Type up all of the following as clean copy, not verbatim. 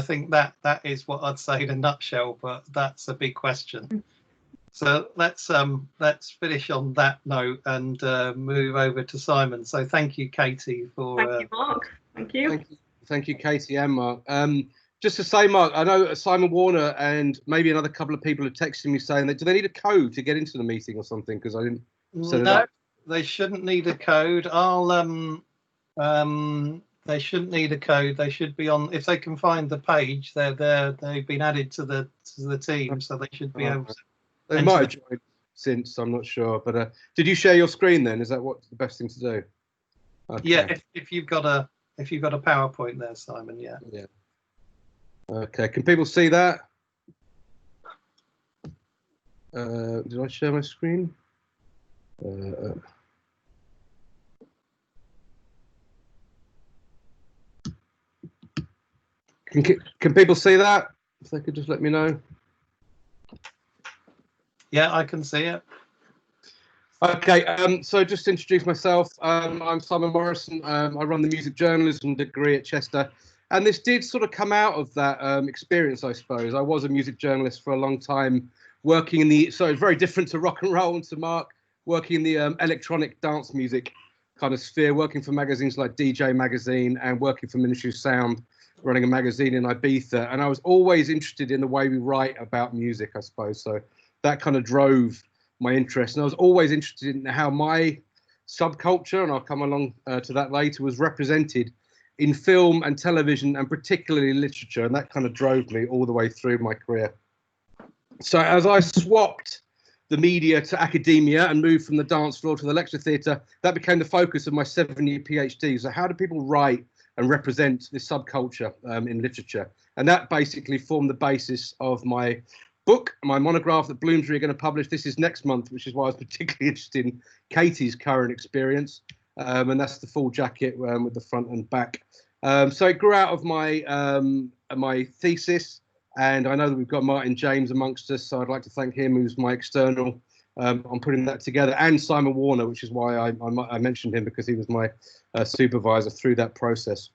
I think that is what I'd say in a nutshell, but that's a big question. So let's finish on that note and move over to Simon. So thank you, Katie, for thank you, Mark. Thank you. Thank you, Katie and Mark. Just to say, Mark, I know Simon Warner and maybe another couple of people have texted me saying that do they need a code to get into the meeting or something? Because I didn't set it up. They shouldn't need a code. They shouldn't need a code. They should be on. If they can find the page, they've been added to the team, so they should be able to. They might have joined since, I'm not sure. But did you share your screen then? Is that what's the best thing to do? Okay. Yeah, if you've got a PowerPoint there, Simon. Yeah. Yeah. Okay. Can people see that? Did I share my screen? Can people see that? If they could just let me know. Yeah, I can see it. Okay, so just to introduce myself, I'm Simon Morrison. I run the music journalism degree at Chester, and this did sort of come out of that experience, I suppose. I was a music journalist for a long time, working in the, so it's very different to rock and roll and to Mark, working in the electronic dance music kind of sphere, working for magazines like DJ Magazine and working for Ministry of Sound, running a magazine in Ibiza. And I was always interested in the way we write about music, I suppose. So that kind of drove my interest. And I was always interested in how my subculture, and I'll come along to that later, was represented in film and television and particularly literature. And that kind of drove me all the way through my career. So as I swapped the media to academia and moved from the dance floor to the lecture theatre, that became the focus of my 7-year PhD. So how do people write and represent this subculture in literature? And that basically formed the basis of my book, my monograph that Bloomsbury are going to publish. This is next month, which is why I was particularly interested in Katie's current experience. And that's the full jacket with the front and back. So it grew out of my thesis. And I know that we've got Martin James amongst us, so I'd like to thank him, who's my external on putting that together, and Simon Warner, which is why I mentioned him, because he was my supervisor through that process.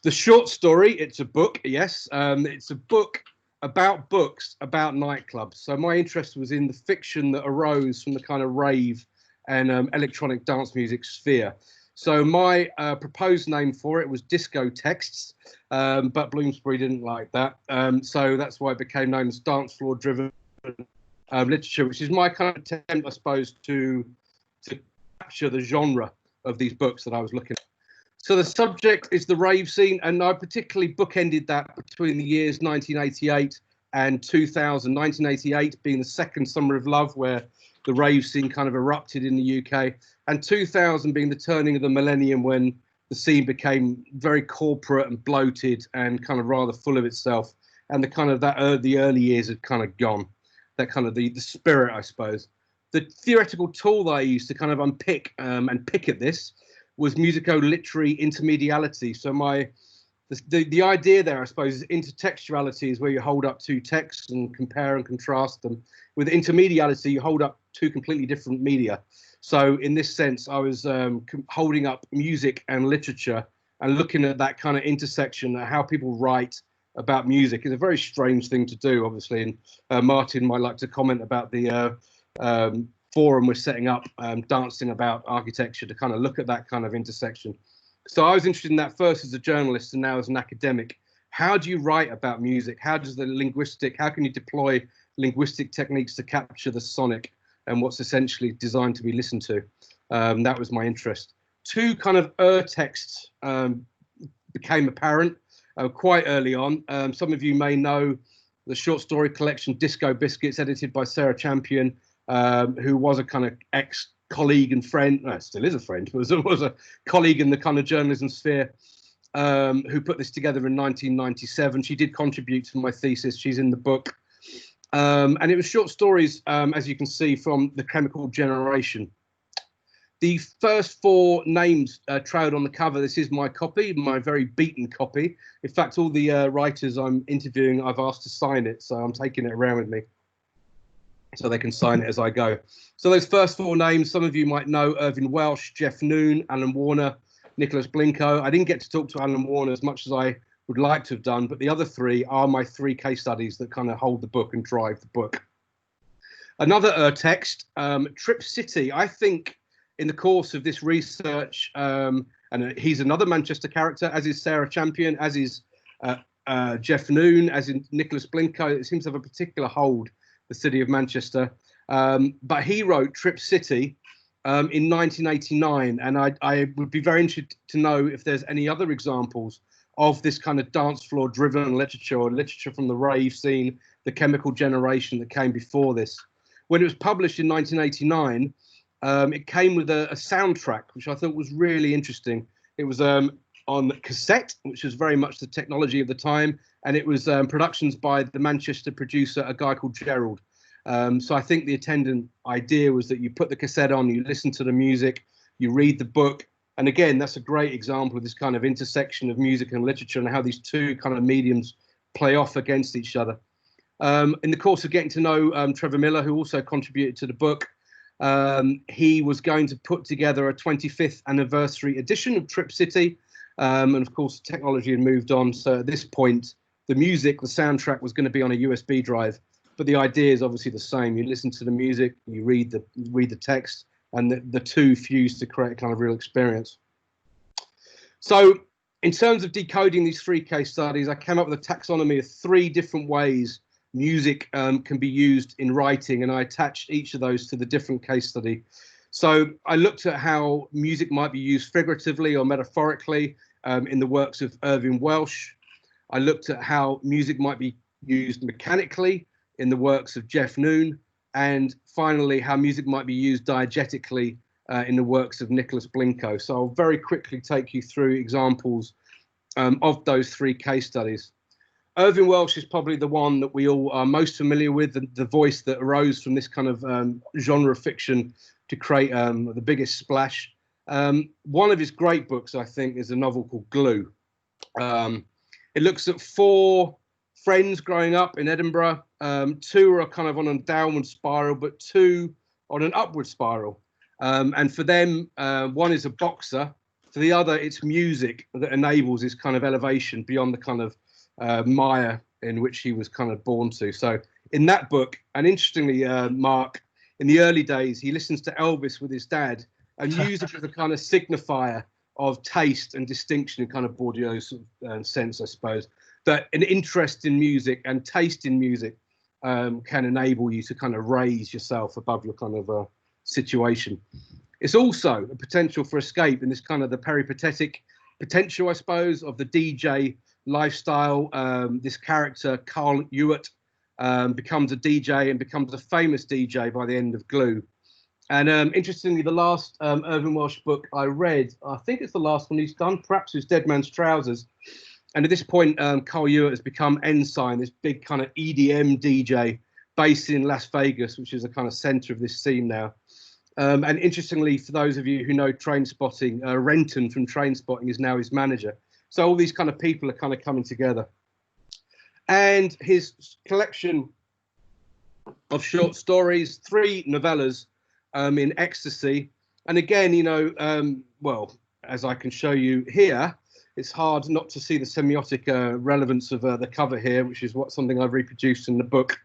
The short story, it's a book, yes. It's a book about books, about nightclubs. So my interest was in the fiction that arose from the kind of rave and electronic dance music sphere. So my proposed name for it was Disco Texts, but Bloomsbury didn't like that. So that's why it became known as Dancefloor driven literature, which is my kind of attempt, I suppose, to capture the genre of these books that I was looking at. So the subject is the rave scene, and I particularly bookended that between the years 1988 and 2000. 1988 being the second summer of love, where the rave scene kind of erupted in the UK, and 2000 being the turning of the millennium, when the scene became very corporate and bloated and kind of rather full of itself, and the kind of the early years had kind of gone. That kind of the spirit, I suppose. The theoretical tool that I used to kind of unpick and pick at this was musico-literary intermediality. So the idea there, I suppose, is intertextuality is where you hold up two texts and compare and contrast them. With intermediality, you hold up two completely different media. So in this sense, I was holding up music and literature and looking at that kind of intersection, how people write about music. Is a very strange thing to do, obviously. And Martin might like to comment about the forum we're setting up, dancing about architecture, to kind of look at that kind of intersection. So I was interested in that first as a journalist and now as an academic. How do you write about music? How does how can you deploy linguistic techniques to capture the sonic and what's essentially designed to be listened to? That was my interest. Two kind of texts became apparent quite early on. Some of you may know the short story collection Disco Biscuits, edited by Sarah Champion, who was a kind of ex-colleague and friend, no, still is a friend, was a colleague in the kind of journalism sphere, who put this together in 1997. She did contribute to my thesis. She's in the book. And it was short stories, as you can see, from the Chemical Generation. The first four names trailed on the cover. This is my copy, my very beaten copy. In fact, all the writers I'm interviewing, I've asked to sign it, so I'm taking it around with me so they can sign it as I go. So those first four names, some of you might know: Irving Welsh, Jeff Noon, Alan Warner, Nicholas Blinko. I didn't get to talk to Alan Warner as much as I would like to have done, but the other three are my three case studies that kind of hold the book and drive the book. Another text, Trip City. I think in the course of this research, and he's another Manchester character, as is Sarah Champion, as is Jeff Noon, as in Nicholas Blinko. It seems to have a particular hold, the city of Manchester. But he wrote Trip City in 1989, and I would be very interested to know if there's any other examples of this kind of dance floor driven literature, or literature from the rave scene, the chemical generation that came before this. When it was published in 1989, it came with a soundtrack, which I thought was really interesting. It was on cassette, which was very much the technology of the time, and it was productions by the Manchester producer, a guy called Gerald. So I think the attendant idea was that you put the cassette on, you listen to the music, you read the book. And again, that's a great example of this kind of intersection of music and literature and how these two kind of mediums play off against each other. In the course of getting to know Trevor Miller, who also contributed to the book, he was going to put together a 25th anniversary edition of Trip City. And of course, technology had moved on. So at this point, the music, the soundtrack was going to be on a USB drive. But the idea is obviously the same. You listen to the music, you read the text, and the two fuse to create a kind of real experience. So in terms of decoding these three case studies, I came up with a taxonomy of 3 different ways music can be used in writing, and I attached each of those to the different case study. So I looked at how music might be used figuratively or metaphorically in the works of Irving Welsh. I looked at how music might be used mechanically in the works of Jeff Noon, and finally how music might be used diegetically in the works of Nicholas Blinko. So I'll very quickly take you through examples of those 3 case studies. Irving Welsh is probably the one that we all are most familiar with, the voice that arose from this kind of genre fiction to create the biggest splash. One of his great books, I think, is a novel called Glue. It looks at 4 friends growing up in Edinburgh. 2 are kind of on a downward spiral, but 2 on an upward spiral. And for them, one is a boxer. For the other, it's music that enables this kind of elevation beyond the kind of mire in which he was kind of born to. So in that book, and interestingly, Mark, in the early days, he listens to Elvis with his dad, and music as a kind of signifier of taste and distinction in kind of Bourdieu's sense, I suppose, that an interest in music and taste in music can enable you to kind of raise yourself above your kind of situation. It's also a potential for escape in this kind of the peripatetic potential, I suppose, of the DJ lifestyle. This character, Carl Ewart, becomes a DJ and becomes a famous DJ by the end of Glue. And interestingly, the last Irving Welsh book I read, I think it's the last one he's done, perhaps it's Dead Man's Trousers. And at this point, Carl Ewart has become Ensign, this big kind of EDM DJ based in Las Vegas, which is a kind of center of this scene now. And interestingly, for those of you who know Trainspotting, Renton from Trainspotting is now his manager. So all these kind of people are kind of coming together. And his collection of short stories, 3 novellas in Ecstasy. And again, you know, well, as I can show you here, it's hard not to see the semiotic relevance of the cover here, which is something I've reproduced in the book.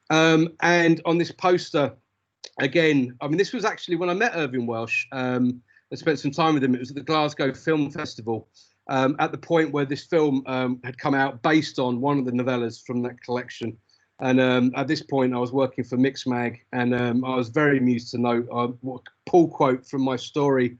And on this poster, again, I mean, this was actually when I met Irving Welsh. I spent some time with him. It was at the Glasgow Film Festival, at the point where this film had come out based on one of the novellas from that collection. And at this point, I was working for Mixmag, and I was very amused to note what pull quote from my story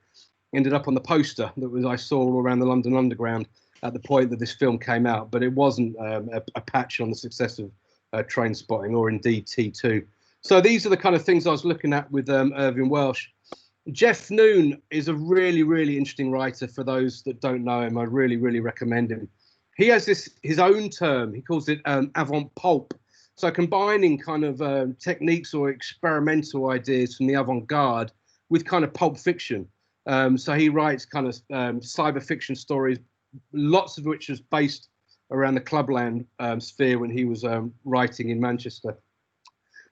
ended up on the poster that I saw all around the London Underground at the point that this film came out. But it wasn't a patch on the success of Trainspotting or indeed T2. So these are the kind of things I was looking at with Irving Welsh. Jeff Noon is a really, really interesting writer. For those that don't know him, I really, really recommend him. He has his own term. He calls it avant pulp. So combining kind of techniques or experimental ideas from the avant-garde with kind of pulp fiction. So he writes kind of cyber fiction stories, lots of which was based around the clubland sphere when he was writing in Manchester.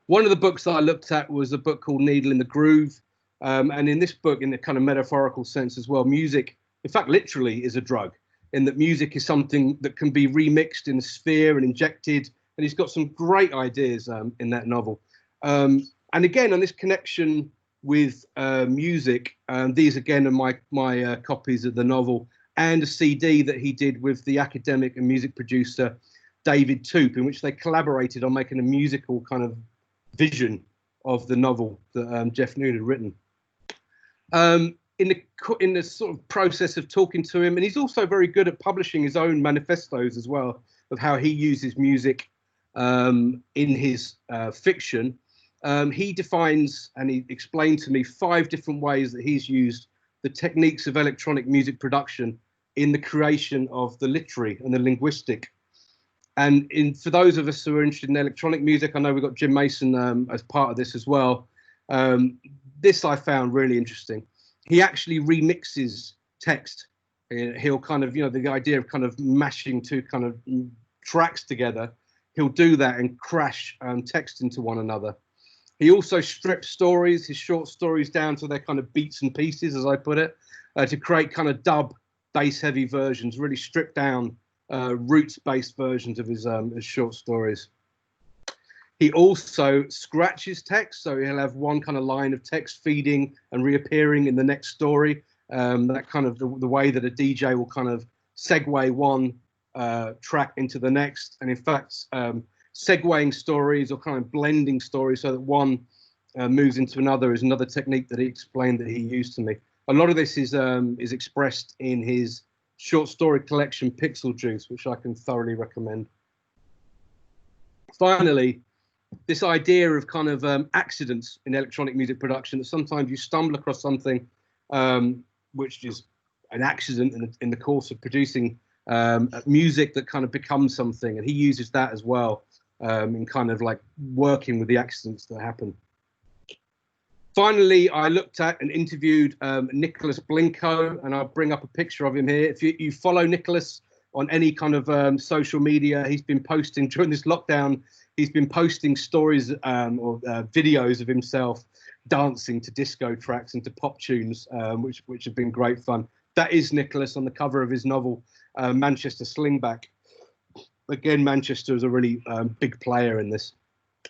One of the books that I looked at was a book called Needle in the Groove. And in this book, in the kind of metaphorical sense as well, music, in fact, literally is a drug. in that music is something that can be remixed in a sphere and injected. And he's got some great ideas in that novel. And again, on this connection with music, these again are my copies of the novel and a CD that he did with the academic and music producer David Toop, in which they collaborated on making a musical kind of vision of the novel that Jeff Noon had written. In the sort of process of talking to him, and he's also very good at publishing his own manifestos as well, of how he uses music in his fiction. He defines, and he explained to me, 5 different ways that he's used the techniques of electronic music production in the creation of the literary and the linguistic. And for those of us who are interested in electronic music, I know we've got Jim Mason as part of this as well. This I found really interesting. He actually remixes text. He'll kind of, the idea of kind of mashing 2 kind of tracks together. He'll do that and crash text into one another. He also strips stories, his short stories, down to their kind of beats and pieces, as I put it, to create kind of dub bass-heavy versions, really stripped down roots-based versions of his short stories. He also scratches text, so he'll have one kind of line of text feeding and reappearing in the next story. That kind of the way that a DJ will kind of segue one track into the next, and in fact, segueing stories or kind of blending stories so that one moves into another is another technique that he explained that he used to me. A lot of this is expressed in his short story collection Pixel Juice, which I can thoroughly recommend. Finally, this idea of kind of accidents in electronic music production, that sometimes you stumble across something which is an accident in the course of producing music that kind of becomes something, and he uses that as well in kind of like working with the accidents that happen. Finally, I looked at and interviewed Nicholas Blinko, and I'll bring up a picture of him here. If you follow Nicholas on any kind of social media, he's been posting during this lockdown. He's been posting stories or videos of himself dancing to disco tracks and to pop tunes, which have been great fun. That is Nicholas on the cover of his novel, Manchester Slingback. Again, Manchester is a really big player in this.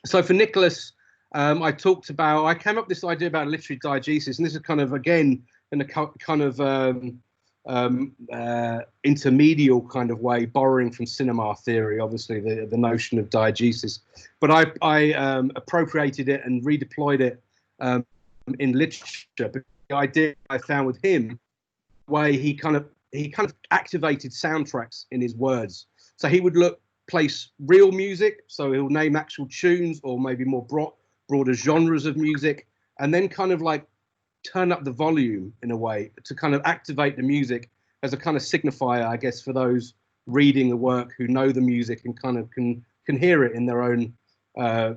So for Nicholas, I came up with this idea about literary diegesis, and this is kind of, again, in a kind of intermedial kind of way, borrowing from cinema theory, obviously, the notion of diegesis. But I appropriated it and redeployed it in literature. But the idea I found with him, way he kind of activated soundtracks in his words. So he would place real music, so he'll name actual tunes or maybe more broader genres of music, and then kind of like turn up the volume in a way to kind of activate the music as a kind of signifier, I guess, for those reading the work who know the music and kind of can hear it in their own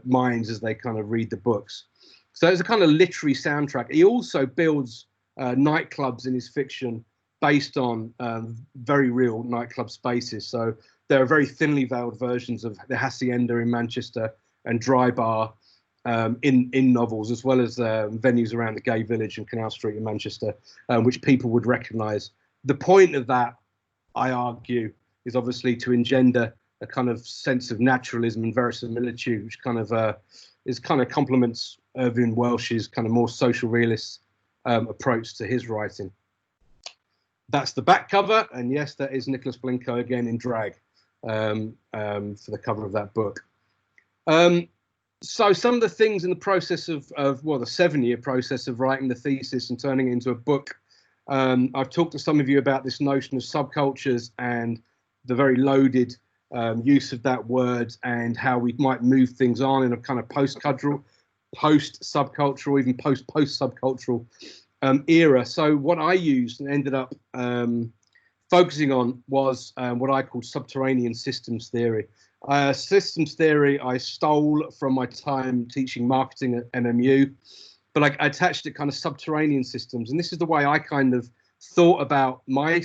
minds as they kind of read the books. So it's a kind of literary soundtrack. He also builds nightclubs in his fiction based on very real nightclub spaces. So there are very thinly veiled versions of the Hacienda in Manchester and Dry Bar in novels, as well as venues around the Gay Village and Canal Street in Manchester, which people would recognise. The point of that, I argue, is obviously to engender a kind of sense of naturalism and verisimilitude, which kind of complements Irvine Welsh's kind of more social realist approach to his writing. That's the back cover, and yes, that is Nicholas Blinko again in drag for the cover of that book. So some of the things in the process of the 7-year process of writing the thesis and turning it into a book, I've talked to some of you about this notion of subcultures and the very loaded use of that word and how we might move things on in a kind of post-subcultural, even post-subcultural era. So what I used and ended up focusing on was what I call subterranean systems theory. Systems theory I stole from my time teaching marketing at MMU, but I attached it kind of subterranean systems. And this is the way I kind of thought about my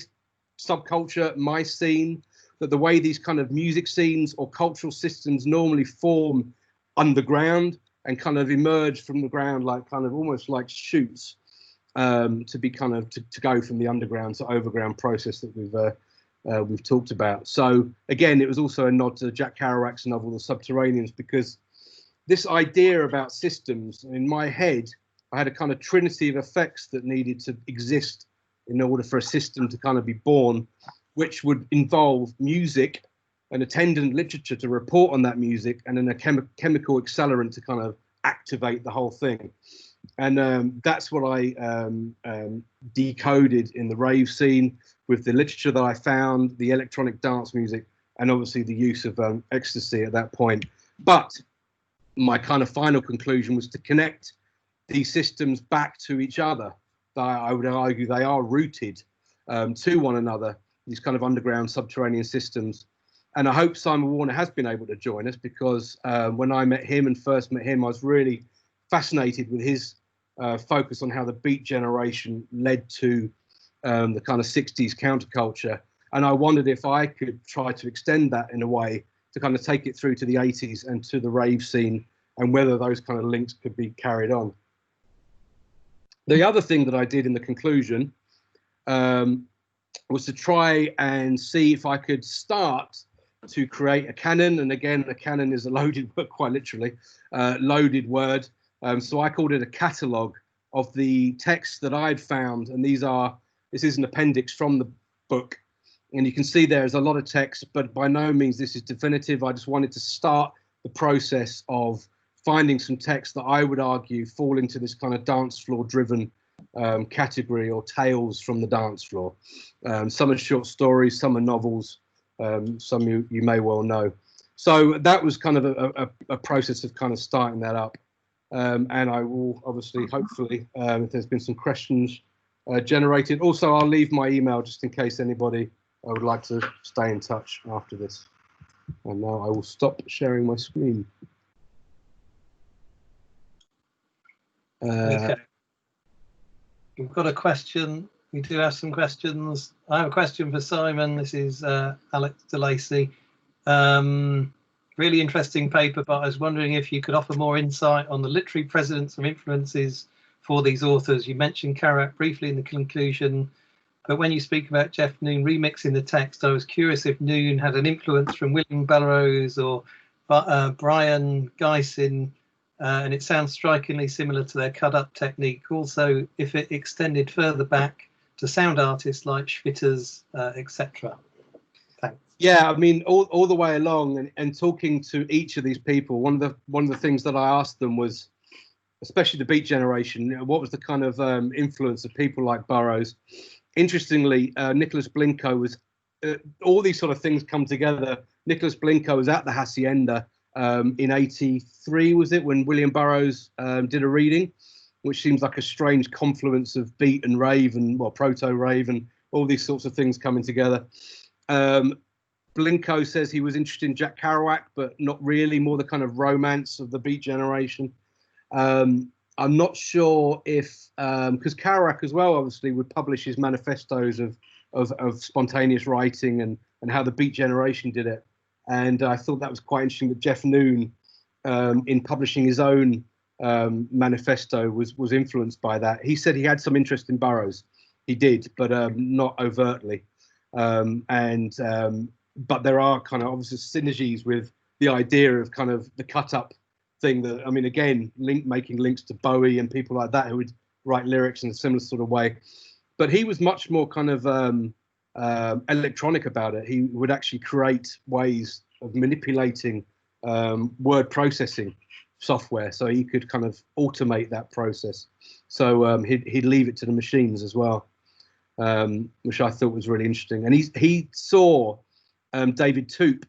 subculture, my scene, that the way these kind of music scenes or cultural systems normally form underground and kind of emerge from the ground, like kind of almost like shoots, to be kind of to go from the underground to overground process that we've talked about. So again, it was also a nod to Jack Kerouac's novel The Subterraneans, because this idea about systems, in my head, I had a kind of trinity of effects that needed to exist in order for a system to kind of be born, which would involve music, an attendant literature to report on that music, and then a chemical accelerant to kind of activate the whole thing. And that's what I decoded in the rave scene with the literature that I found, the electronic dance music, and obviously the use of ecstasy at that point. But my kind of final conclusion was to connect these systems back to each other. I would argue they are rooted to one another, these kind of underground subterranean systems. And I hope Simon Warner has been able to join us, because when I met him and first met him, I was really fascinated with his focus on how the beat generation led to the kind of 60s counterculture. And I wondered if I could try to extend that in a way to kind of take it through to the 80s and to the rave scene, and whether those kind of links could be carried on. The other thing that I did in the conclusion was to try and see if I could start to create a canon. And again, a canon is a loaded word, quite literally, loaded word. So I called it a catalogue of the texts that I'd found. And this is an appendix from the book. And you can see there's a lot of text, but by no means this is definitive. I just wanted to start the process of finding some texts that I would argue fall into this kind of dance floor driven category, or tales from the dance floor. Some are short stories, some are novels, some you may well know. So that was kind of a process of kind of starting that up. And I will obviously, hopefully, if there's been some questions generated. Also, I'll leave my email just in case anybody would like to stay in touch after this. And now I will stop sharing my screen. Okay. We've got a question. We do have some questions. I have a question for Simon. This is Alex DeLacy. Really interesting paper, but I was wondering if you could offer more insight on the literary precedents and influences for these authors. You mentioned Kerouac briefly in the conclusion, but when you speak about Jeff Noon remixing the text, I was curious if Noon had an influence from William Burroughs or Brian Gysin, and it sounds strikingly similar to their cut-up technique. Also, if it extended further back to sound artists like Schwitters, etc. Thanks. Yeah, I mean, all the way along, and talking to each of these people, one of the things that I asked them was, especially the beat generation, what was the kind of influence of people like Burroughs? Interestingly, Nicholas Blinko was, all these sort of things come together. Nicholas Blinko was at the Hacienda in '83, was it, when William Burroughs did a reading, which seems like a strange confluence of beat and rave and, well, proto-rave and all these sorts of things coming together. Blinko says he was interested in Jack Kerouac, but not really, more the kind of romance of the beat generation. I'm not sure if, because Kerouac as well obviously would publish his manifestos of spontaneous writing and how the beat generation did it. And I thought that was quite interesting that Jeff Noon, in publishing his own manifesto, was influenced by that. He said he had some interest in Burroughs. He did, but not overtly. But there are kind of obviously synergies with the idea of kind of the cut-up thing that, I mean, again, making links to Bowie and people like that who would write lyrics in a similar sort of way. But he was much more kind of electronic about it. He would actually create ways of manipulating word processing software, so he could kind of automate that process. So he'd leave it to the machines as well, which I thought was really interesting. And he saw David Toop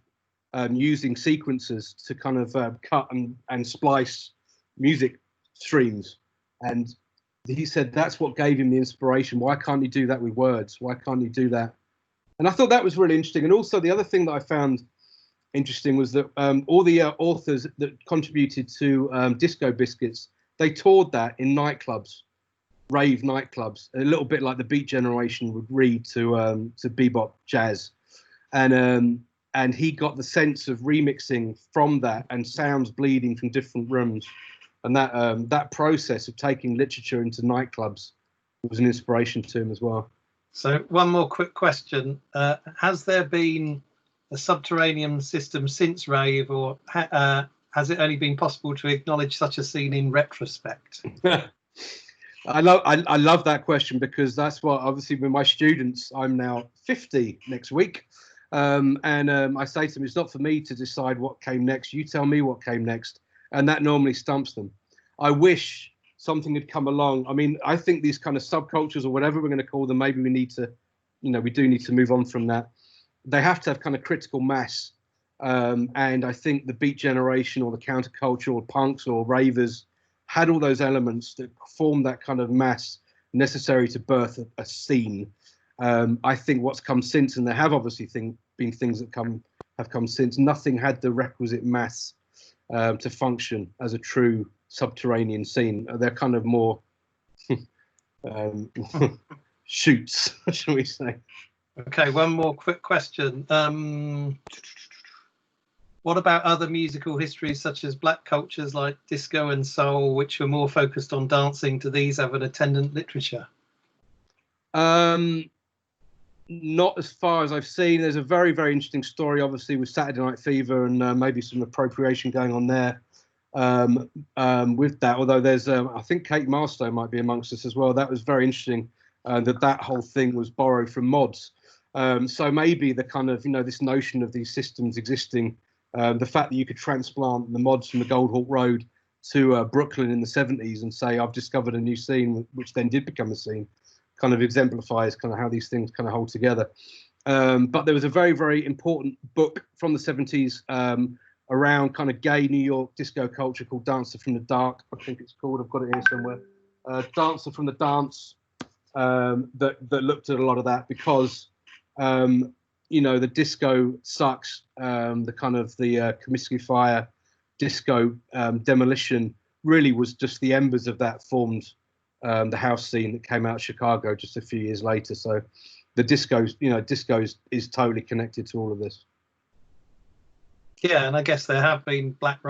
using sequencers to kind of cut and splice music streams, and he said that's what gave him the inspiration. Why can't he do that with words? Why can't he do that? And I thought that was really interesting. And also the other thing that I found interesting was that all the authors that contributed to Disco Biscuits, they toured that in nightclubs, rave nightclubs, a little bit like the Beat Generation would read to bebop jazz. And he got the sense of remixing from that and sounds bleeding from different rooms. And that process of taking literature into nightclubs was an inspiration to him as well. So one more quick question. Has there been a subterranean system since rave, or has it only been possible to acknowledge such a scene in retrospect? I love that question, because that's what, obviously, with my students, I'm now 50 next week. I say to them, it's not for me to decide what came next. You tell me what came next. And that normally stumps them. I wish something had come along. I mean, I think these kind of subcultures, or whatever we're going to call them, maybe we need to, we do need to move on from that. They have to have kind of critical mass. And I think the beat generation, or the counterculture, or punks, or ravers, had all those elements that formed that kind of mass necessary to birth a scene. I think what's come since, and there have obviously been things that have come since, nothing had the requisite mass to function as a true subterranean scene. They're kind of more shoots, shall we say. Okay, one more quick question. What about other musical histories, such as black cultures like disco and soul, which were more focused on dancing? Do these have an attendant literature? Not as far as I've seen. There's a very, very interesting story, obviously, with Saturday Night Fever, and maybe some appropriation going on there with that. Although there's, I think Kate Marstow might be amongst us as well. That was very interesting, that whole thing was borrowed from mods. So maybe the kind of, this notion of these systems existing, the fact that you could transplant the mods from the Gold Hawk Road to Brooklyn in the 70s and say, I've discovered a new scene, which then did become a scene, kind of exemplifies kind of how these things kind of hold together. But there was a very, very important book from the 70s around kind of gay New York disco culture called Dancer from the Dark, I think it's called. I've got it here somewhere. Dancer from the Dance, that looked at a lot of that, because the disco sucks, the kind of the Comiskey Fire disco demolition really was just the embers of that formed the house scene that came out of Chicago just a few years later. So the disco is totally connected to all of this. Yeah, and I guess there have been black